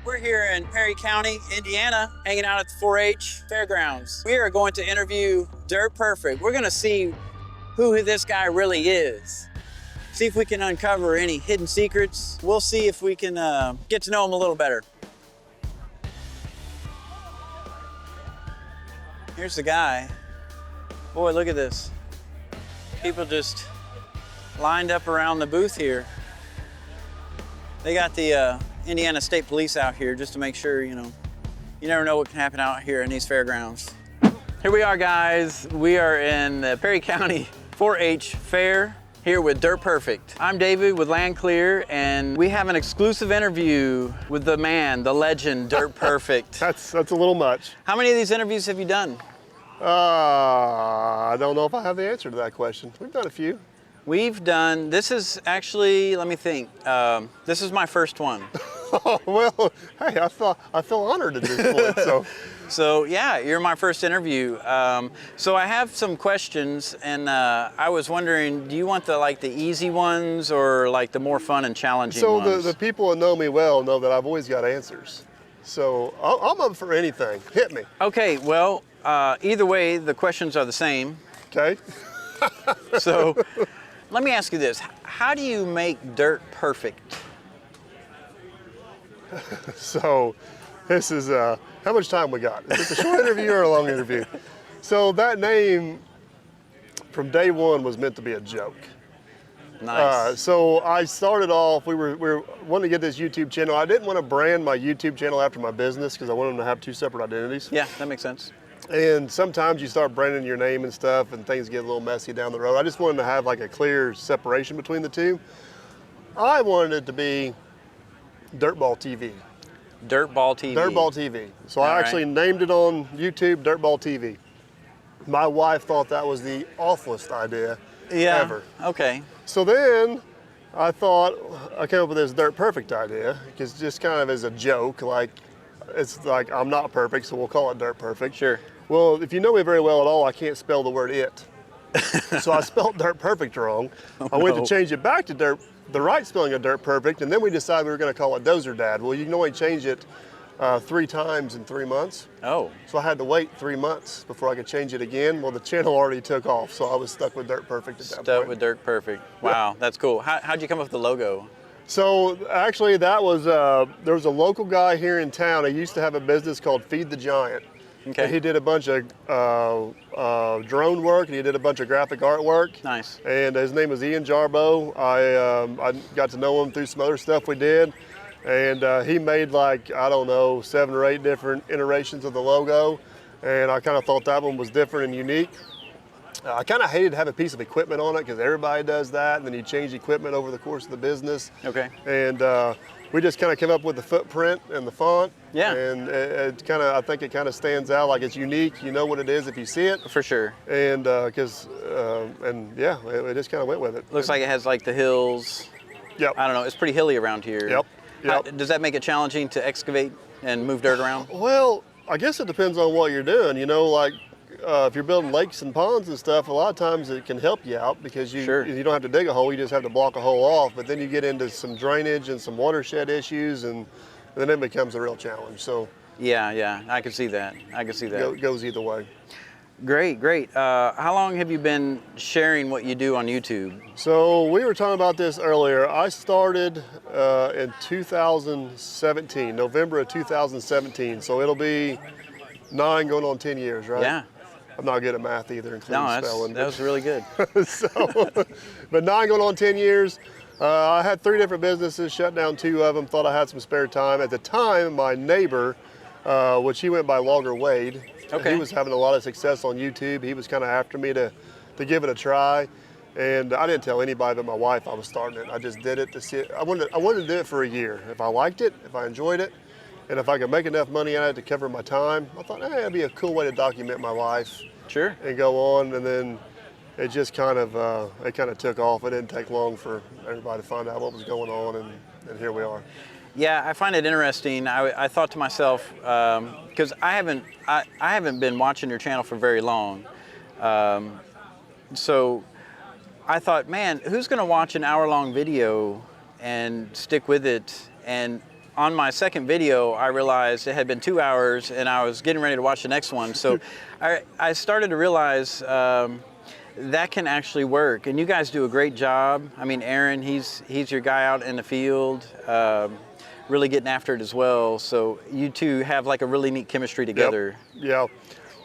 We're here in Perry County, Indiana, hanging out at the 4-H Fairgrounds. We are going to interview Dirt Perfect. We're gonna see who this guy really is. See if we can uncover any hidden secrets. We'll see if we can get to know him a little better. Here's the guy. Boy, look at this. People just lined up around the booth here. They got the Indiana State Police out here just to make sure, you never know what can happen out here in these fairgrounds. Here we are, guys. We are in the Perry County 4-H Fair here with Dirt Perfect. I'm David with Land Clear, and we have an exclusive interview with the man, the legend, Dirt Perfect. That's a little much. How many of these interviews have you done? I don't know if I have the answer to that question. We've done a few. We've done, this is actually, let me think. This is my first one. Oh, well, hey, I feel honored at this point, so. So yeah, you're my first interview. So I have some questions, and I was wondering, do you want the easy ones or like the more fun and challenging ones? So the people that know me well know that I've always got answers. So I'm up for anything. Hit me. Okay, well, either way, the questions are the same. Okay. So let me ask you this. How do you make dirt perfect? So this is, how much time we got? Is this a short interview or a long interview? So that name from day one was meant to be a joke. Nice. So I started off, we were wanting to get this YouTube channel. I didn't want to brand my YouTube channel after my business because I wanted them to have two separate identities. Yeah, that makes sense. And sometimes you start branding your name and stuff and things get a little messy down the road. I just wanted to have like a clear separation between the two. I wanted it to be Dirtball TV. Dirtball TV. Dirtball TV. So All I actually right. named it on YouTube Dirtball TV. My wife thought that was the awfulest idea ever. Okay. So then I thought, I came up with this Dirt Perfect idea, because just kind of as a joke, like, it's like I'm not perfect, so we'll call it Dirt Perfect. Sure. Well, if you know me very well at all, I can't spell the word it. So I spelled Dirt Perfect wrong. I went to change it back to the right spelling of Dirt Perfect, and then we decided we were going to call it Dozer Dad. Well, you can only change it 3 times in 3 months. Oh. So I had to wait 3 months before I could change it again. Well, the channel already took off, so I was stuck with Dirt Perfect at that point. Stuck with Dirt Perfect. Wow, that's cool. How'd you come up with the logo? So actually that was, there was a local guy here in town. He used to have a business called Feed the Giant. Okay. And he did a bunch of drone work, and he did a bunch of graphic artwork. Nice. And his name was Ian Jarbo. I got to know him through some other stuff we did. And he made like, I don't know, 7 or 8 different iterations of the logo. And I kind of thought that one was different and unique. I kind of hated to have a piece of equipment on it because everybody does that, and then you change equipment over the course of the business. Okay. And we just kind of came up with the footprint and the font. Yeah. And it kind of, I think it kind of stands out, like it's unique. You know what it is if you see it. For sure. And and yeah, it just kind of went with it. Looks like it has like the hills. Yep. I don't know, it's pretty hilly around here. Yep. Yep. Does that make it challenging to excavate and move dirt around? Well, I guess it depends on what you're doing. You know, like if you're building lakes and ponds and stuff, a lot of times it can help you out because you don't have to dig a hole, you just have to block a hole off. But then you get into some drainage and some watershed issues, and then it becomes a real challenge. So Yeah, I can see that. it goes either way. Great. How long have you been sharing what you do on YouTube? So we were talking about this earlier. I started in 2017, November of 2017. So it'll be 9 going on 10 years, right? Yeah. I'm not good at math either, including spelling. That was really good. But 9 going on 10 years. I had 3 different businesses, shut down 2 of them, thought I had some spare time. At the time, my neighbor, which he went by Logger Wade, Okay. he was having a lot of success on YouTube. He was kind of after me to give it a try. And I didn't tell anybody but my wife I was starting it. I just did it to see it. I wanted to do it for a year. If I liked it, if I enjoyed it, and if I could make enough money at it to cover my time, I thought, hey, it'd be a cool way to document my life. Sure. And go on, and then it just kind of took off. It didn't take long for everybody to find out what was going on, and here we are. Yeah, I find it interesting. I thought to myself, because I haven't been watching your channel for very long, so I thought, man, who's going to watch an hour-long video and stick with it? And on my second video, I realized it had been 2 hours and I was getting ready to watch the next one. So I started to realize that can actually work. And you guys do a great job. I mean, Aaron, he's your guy out in the field, really getting after it as well. So you two have like a really neat chemistry together. Yep.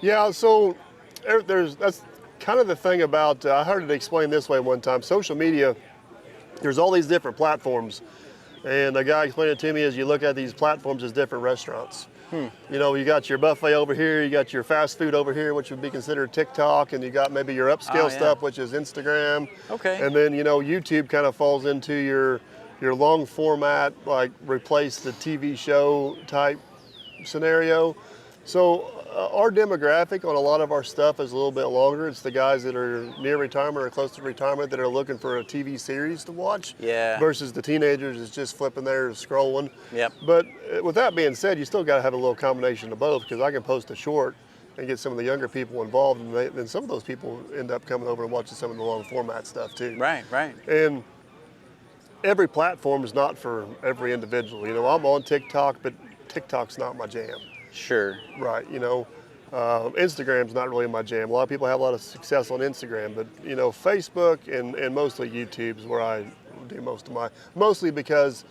Yeah. So that's kind of the thing about, I heard it explained this way one time. Social media, there's all these different platforms. And the guy explained it to me as you look at these platforms as different restaurants. You know, you got your buffet over here, you got your fast food over here, which would be considered TikTok, and you got maybe your upscale stuff, which is Instagram. Okay. And then, you know, YouTube kind of falls into your long format, like replace the TV show type scenario. So our demographic on a lot of our stuff is a little bit longer. It's the guys that are near retirement or close to retirement that are looking for a TV series to watch. Yeah. Versus the teenagers is just flipping there, scrolling. Yep. But with that being said, you still got to have a little combination of both, because I can post a short and get some of the younger people involved, and then some of those people end up coming over and watching some of the long format stuff too. Right, right. And every platform is not for every individual. You know, I'm on TikTok, but TikTok's not my jam. Sure. Right, you know, Instagram's not really my jam. A lot of people have a lot of success on Instagram, but you know, Facebook and mostly YouTube is where I do mostly because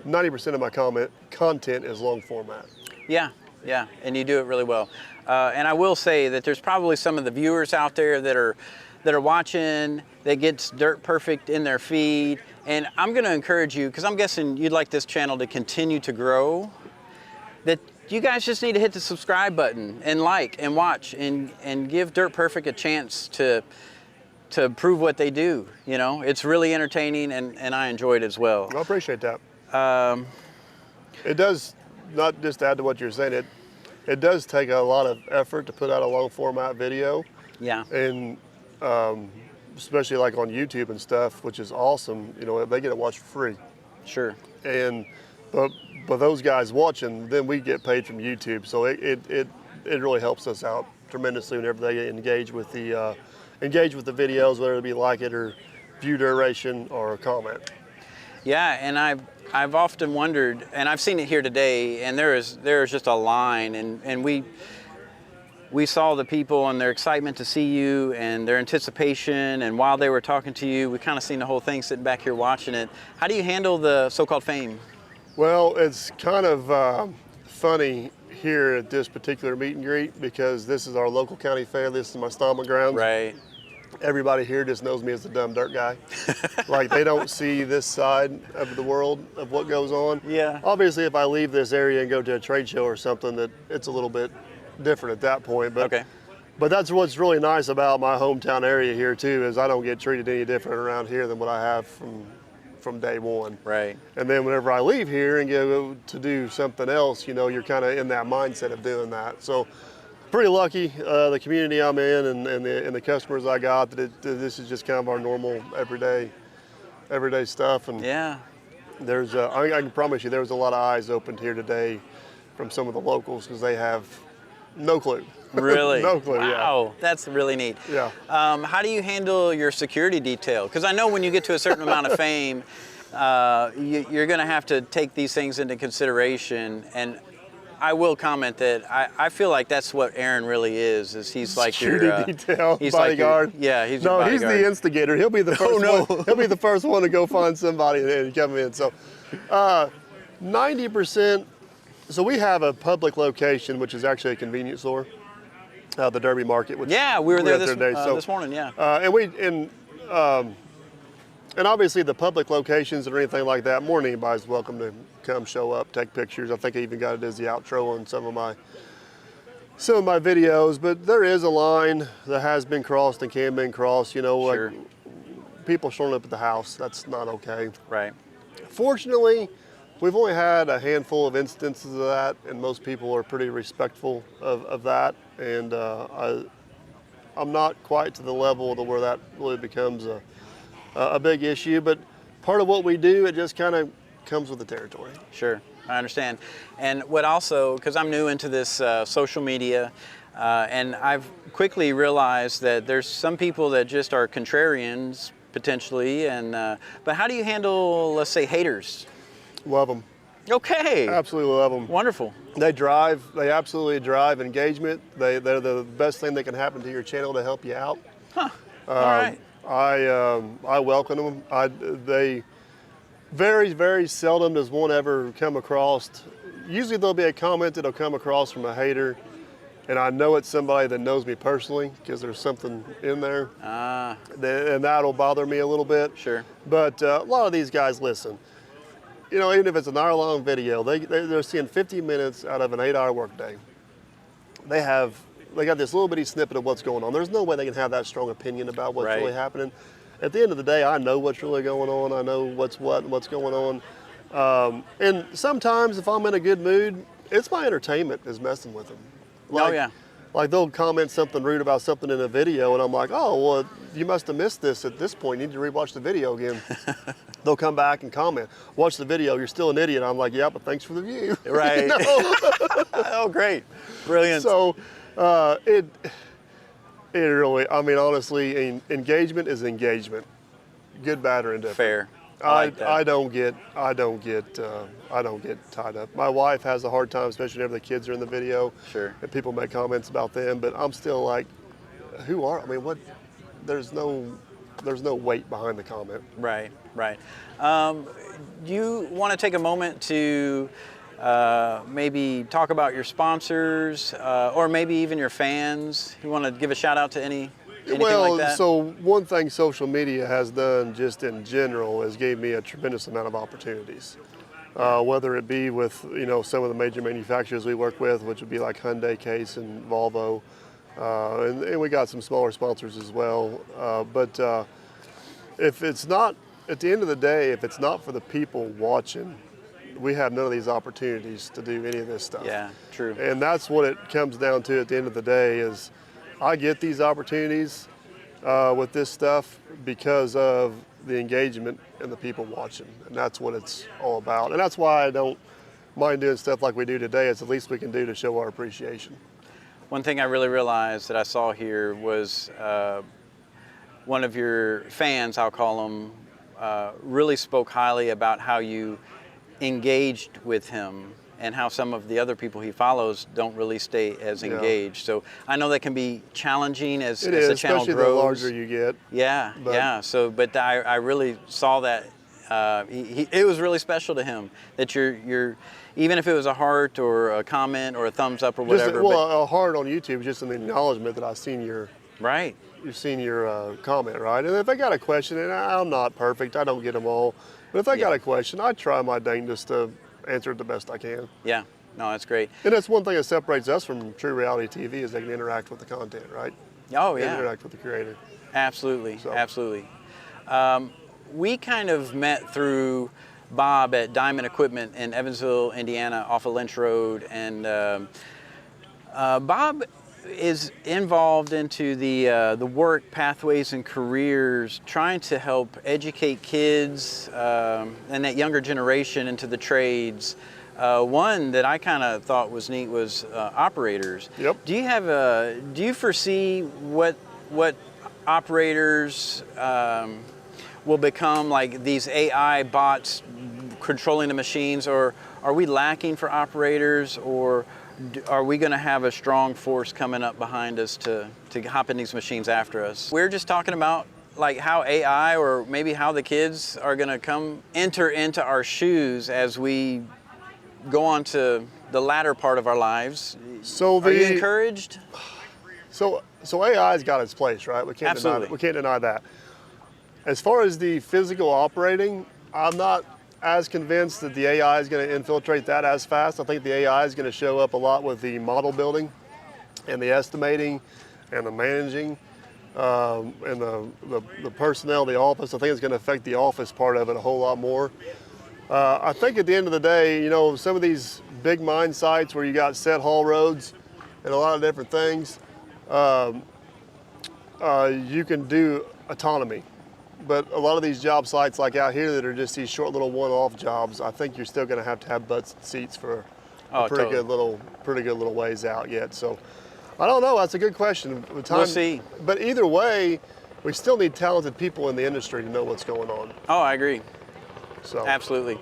90% of my content is long format. Yeah, yeah, and you do it really well. And I will say that there's probably some of the viewers out there that are watching that gets Dirt Perfect in their feed, and I'm going to encourage you, because I'm guessing you'd like this channel to continue to grow, that you guys just need to hit the subscribe button and like and watch and give Dirt Perfect a chance to prove what they do. You know, it's really entertaining, and I enjoy it as well. I appreciate that. It does, not just add to what you're saying, it does take a lot of effort to put out a long format video. Yeah. And especially like on YouTube and stuff, which is awesome. You know, they get it watched for free. Sure. And but those guys watching, then we get paid from YouTube. So it really helps us out tremendously whenever they engage with the videos, whether it be like it or view duration or a comment. Yeah, and I've often wondered, and I've seen it here today, and there is just a line, and we saw the people and their excitement to see you and their anticipation, and while they were talking to you, we kind of seen the whole thing sitting back here watching it. How do you handle the so-called fame? Well, it's kind of funny here at this particular meet and greet, because this is our local county fair. This is my stomping grounds. Right. Everybody here just knows me as the dumb dirt guy. Like, they don't see this side of the world of what goes on. Yeah. Obviously, if I leave this area and go to a trade show or something, that it's a little bit different at that point. But, okay. But that's what's really nice about my hometown area here too, is I don't get treated any different around here than what I have from day one. Right. And then whenever I leave here and go to do something else, you know, you're kind of in that mindset of doing that. So pretty lucky, the community I'm in and the customers I got, that this is just kind of our normal everyday stuff. And yeah, there's I can promise you there was a lot of eyes opened here today from some of the locals, because they have no clue. Really? No clue. Wow, Yeah. that's really neat. Yeah. How do you handle your security detail? Because I know when you get to a certain amount of fame, you're going to have to take these things into consideration. And I will comment that I feel like that's what Aaron really is he's like security your detail he's bodyguard. Like your, yeah, he's your bodyguard. He's the instigator. He'll be the first one. He'll be the first one to go find somebody and come in. So, 90%. So we have a public location, which is actually a convenience store, the Derby Market. Which yeah, we were there this morning. Yeah. And obviously the public locations or anything like that, more than anybody's welcome to come show up, take pictures. I think I even got it as the outro on some of my videos. But there is a line that has been crossed and can be crossed. You know, sure. Like people showing up at the house. That's not okay. Right. Fortunately, we've only had a handful of instances of that, and most people are pretty respectful of that. And I'm not quite to the level to where that really becomes a big issue, but part of what we do, it just kind of comes with the territory. Sure, I understand. And what also, because I'm new into this social media, and I've quickly realized that there's some people that just are contrarians potentially, and but how do you handle, let's say, haters? Love them. Okay. Absolutely love them. Wonderful. They absolutely drive engagement. They're the best thing that can happen to your channel to help you out. All right. I welcome them. They very, very seldom does one ever come across. Usually there'll be a comment that'll come across from a hater, and I know it's somebody that knows me personally because there's something in there, and that'll bother me a little bit. Sure. But a lot of these guys listen. You know, even if it's an hour-long video, they're seeing 50 minutes out of an 8-hour workday. They got this little bitty snippet of what's going on. There's no way they can have that strong opinion about what's really happening. At the end of the day, I know what's really going on. I know what's what and what's going on. And sometimes if I'm in a good mood, it's my entertainment is messing with them. Like they'll comment something rude about something in a video, and I'm like, oh, well, you must have missed this at this point. You need to rewatch the video again. They'll come back and comment, watch the video, you're still an idiot. I'm like, yeah, but thanks for the view. Right. You know? Oh, great. Brilliant. So it really, I mean, honestly, engagement is engagement. Good, bad, or indifferent. Fair. I don't get tied up. My wife has a hard time, especially whenever the kids are in the video. Sure. And people make comments about them, but I'm still like, I mean, what? There's no weight behind the comment. Right. You want to take a moment to maybe talk about your sponsors, or maybe even your fans? You want to give a shout out to anything like that? So one thing social media has done just in general is gave me a tremendous amount of opportunities. Whether it be with some of the major manufacturers we work with, which would be like Hyundai, Case, and Volvo, and we got some smaller sponsors as well. But if it's not, at the end of the day, if it's not for the people watching, we have none of these opportunities to do any of this stuff. Yeah, true. And that's what it comes down to at the end of the day is I get these opportunities with this stuff because of the engagement and the people watching. And that's what it's all about. And that's why I don't mind doing stuff like we do today. It's the least we can do to show our appreciation. One thing I really realized that I saw here was one of your fans, I'll call him, really spoke highly about how you engaged with him and how some of the other people he follows don't really stay as engaged. So I know that can be challenging as the channel grows. Especially the larger you get. Yeah. So, but I really saw that it was really special to him that you're even if it was a heart or a comment or a thumbs up or whatever. A heart on YouTube is just an acknowledgement that I've seen your right. You've seen your comment, right? And if I got a question, and I'm not perfect, I don't get them all, but if I got a question, I try my dangest to answer it the best I can. Yeah, no, that's great. And that's one thing that separates us from True Reality TV is they can interact with the content, right? Oh, yeah. Interact with the creator. Absolutely, so. Absolutely. We kind of met through Bob at Diamond Equipment in Evansville, Indiana, off of Lynch Road, and Bob is involved into the work, pathways, and careers, trying to help educate kids and that younger generation into the trades. One that I kind of thought was neat was operators. Yep. Do you foresee what operators will become, like these AI bots controlling the machines, or are we lacking for operators, or are we going to have a strong force coming up behind us to hop in these machines after us? We're just talking about like how AI, or maybe how the kids are going to enter into our shoes as we go on to the latter part of our lives. Are you encouraged? So AI's got its place, right? We can't deny that. As far as the physical operating, I'm not as convinced that the AI is going to infiltrate that as fast. I think the AI is going to show up a lot with the model building and the estimating and the managing and the personnel, the office. I think it's going to affect the office part of it a whole lot more. I think at the end of the day, some of these big mine sites where you got set haul roads and a lot of different things, you can do autonomy. But a lot of these job sites like out here that are just these short little one-off jobs, I think you're still going to have butts and seats for a pretty good little ways out yet. So I don't know. That's a good question. We'll see. But either way, we still need talented people in the industry to know what's going on. Oh, I agree. So absolutely.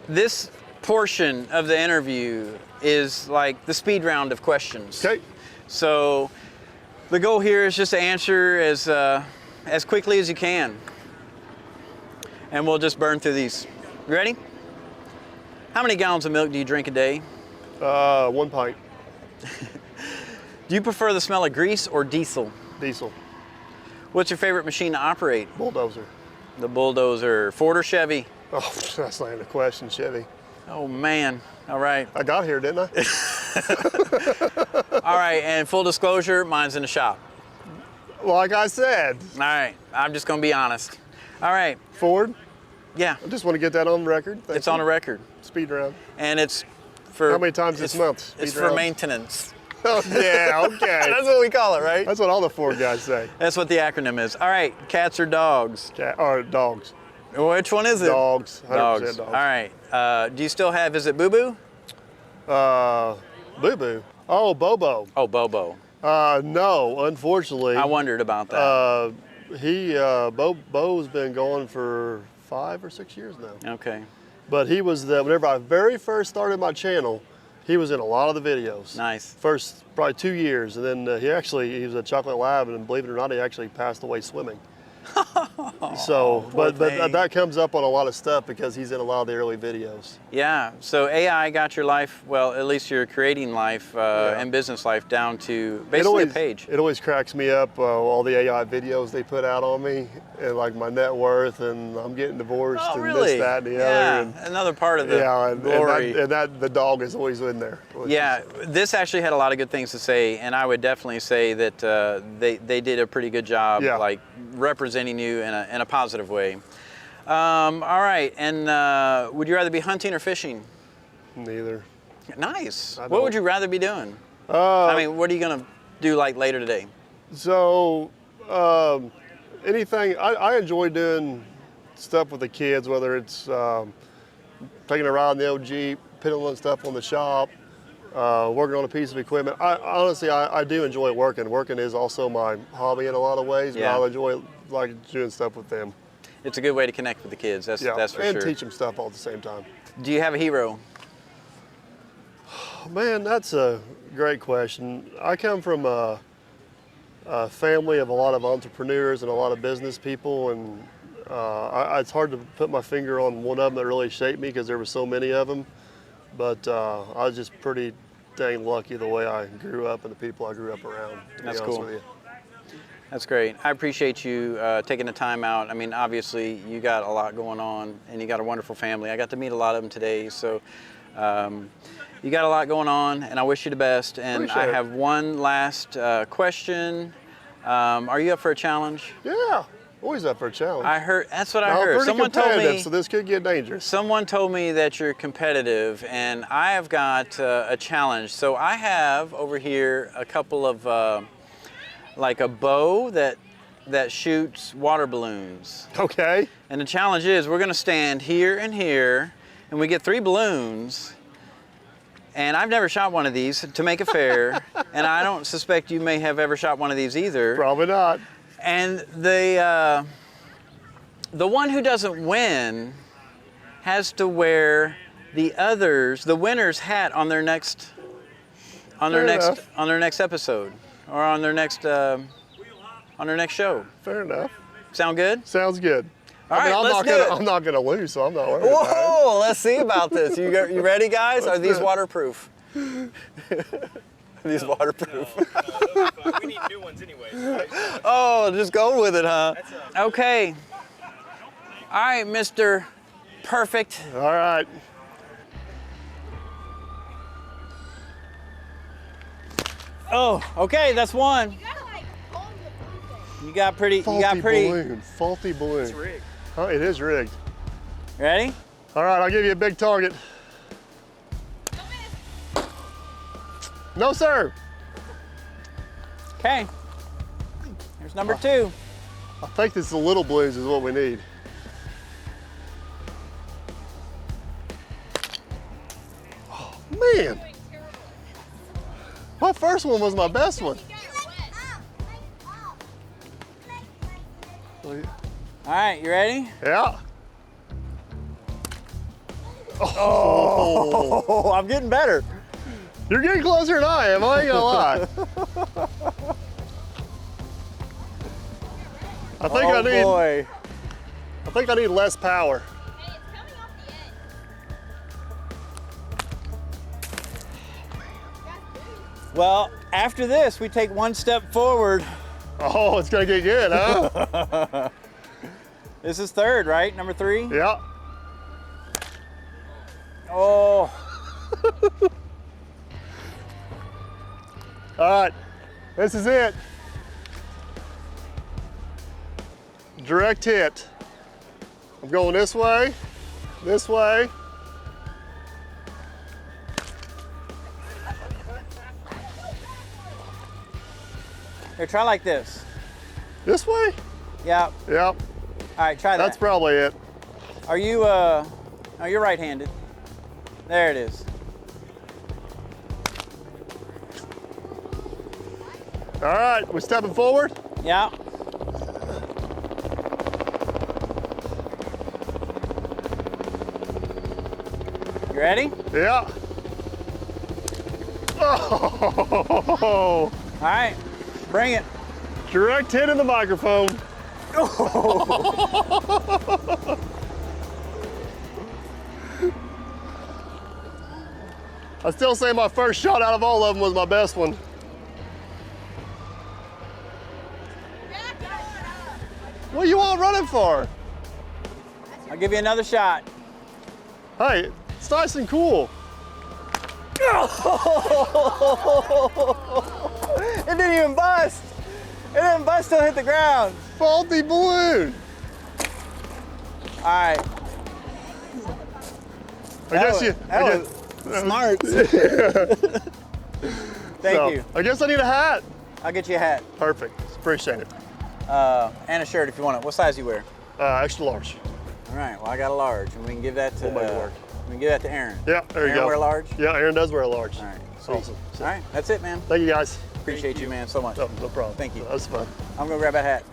This portion of the interview is like the speed round of questions. Okay. So the goal here is just to answer as quickly as you can. And we'll just burn through these. You ready? How many gallons of milk do you drink a day? 1 pint. Do you prefer the smell of grease or diesel? Diesel. What's your favorite machine to operate? Bulldozer. The bulldozer. Ford or Chevy? Oh, that's not even a question, Chevy. Oh man. All right. I got here, didn't I? All right, and full disclosure, mine's in the shop. Like I said. All right, I'm just gonna be honest. All right, Ford, yeah, I just want to get that on record. Thank it's on you. a record, Speed round. and it's for How many times this month? It's Speed for round? maintenance. Oh, yeah, okay. That's what we call it, right? That's what all the Ford guys say. That's what the acronym is. All right, cats or dogs? Cat, or dogs. Which one is it? Dogs. 100% Dogs. dogs. All right. Do you still have? Is it Boo Boo? Boo Boo. Oh, Bobo. Oh, Bobo. No, unfortunately. I wondered about that. Bo's been gone for 5 or 6 years now. Okay. But he was whenever I very first started my channel, he was in a lot of the videos. Nice. First, probably 2 years, and then he was a chocolate lab, and believe it or not, he actually passed away swimming. So, poor but thing. that comes up on a lot of stuff because he's in a lot of the early videos. Yeah. So AI got your life, well, at least your creating life and business life down to basically a page. It always cracks me up, all the AI videos they put out on me, and like my net worth, and I'm getting divorced, Oh, and really? this, that, and the yeah. other. And, Another part of the glory. and that the dog is always in there. Yeah, this actually had a lot of good things to say, and I would definitely say that they did a pretty good job, Yeah. like representing you in a positive way. All right, and would you rather be hunting or fishing? Neither. Nice. I What would don't. you rather be doing? I mean, what are you gonna do like later today? So, anything, I enjoy doing stuff with the kids, whether it's taking a ride in the old Jeep, piddling stuff on the shop, working on a piece of equipment. Honestly, I do enjoy working. Working is also my hobby in a lot of ways, but Yeah. I enjoy like doing stuff with them. It's a good way to connect with the kids. That's for and sure. teach them stuff all at the same time. Do you have a hero? Oh, man, that's a great question. I come from a family of a lot of entrepreneurs and a lot of business people, and it's hard to put my finger on one of them that really shaped me because there were so many of them. But I was just pretty dang lucky the way I grew up and the people I grew up around. To That's be honest cool. with you. That's great. I appreciate you taking the time out. I mean, obviously, you got a lot going on, and you got a wonderful family. I got to meet a lot of them today, so you got a lot going on, and I wish you the best. And Appreciate I it. have one last question. Are you up for a challenge? Yeah, always up for a challenge. I heard. That's what I I'm heard. pretty Someone told competitive, me. so this could get dangerous. Someone told me that you're competitive, and I have got a challenge. So I have over here a couple of, like a bow that shoots water balloons. Okay. And the challenge is we're gonna stand here and here, and we get 3 balloons. And I've never shot one of these to make it fair, and I don't suspect you may have ever shot one of these either. Probably not. And the one who doesn't win has to wear the winner's hat on their next Fair enough. on their next episode or on their next show. Fair enough. Sound good? Sounds good. All right, let's do it. I'm not gonna lose, so I'm not worried about it. Whoa! Let's see about this. You ready, guys? Are these do it. waterproof? These waterproof. We need new ones anyway. Oh, just go with it, huh? Okay. All right, Mr. Perfect. All right. Oh, okay, that's one. You gotta like hold the blue You got pretty. Faulty balloon. It's rigged. Oh, it is rigged. Ready? All right, I'll give you a big target. No, sir. Okay. Here's number 2. I think this the little balloons is what we need. Oh, man. My first one was my best one. All right, you ready? Yeah. Oh, I'm getting better. You're getting closer than I am, I ain't gonna lie. I think Oh boy. I think I need less power. Hey, it's coming off the edge. Well, after this, we take one step forward. Oh, it's gonna get good, huh? This is third, right? Number 3? Yeah. Oh, All right, this is it. Direct hit. I'm going this way, this way. here, try like this. This way? Yeah. Yep, All right, try that. that's probably it. Are you, oh, you're right-handed. There it is. All right, we're stepping forward. Yeah. You ready? Yeah. Oh, All right, bring it. direct hit in the microphone. I still say my first shot out of all of them was my best one. What are you all running for? I'll give you another shot. Hey, it's nice and cool. It didn't even bust. It didn't bust till it hit the ground. Faulty balloon. All right. I guess smart. Thank so, you. I guess I need a hat. I'll get you a hat Perfect. Appreciate it. and a shirt if you want it. What size do you wear? Extra large. All right. Well, I got a large, and we can give that to. We'll make it work. We can give that to Aaron. Yeah, there you Aaron go. wear a large. Yeah, Aaron does wear a large. All right. Sweet. Awesome. All right. That's it, man. Thank you guys. Appreciate you, man, so much. No problem. Thank you. That was fun. I'm gonna grab that hat.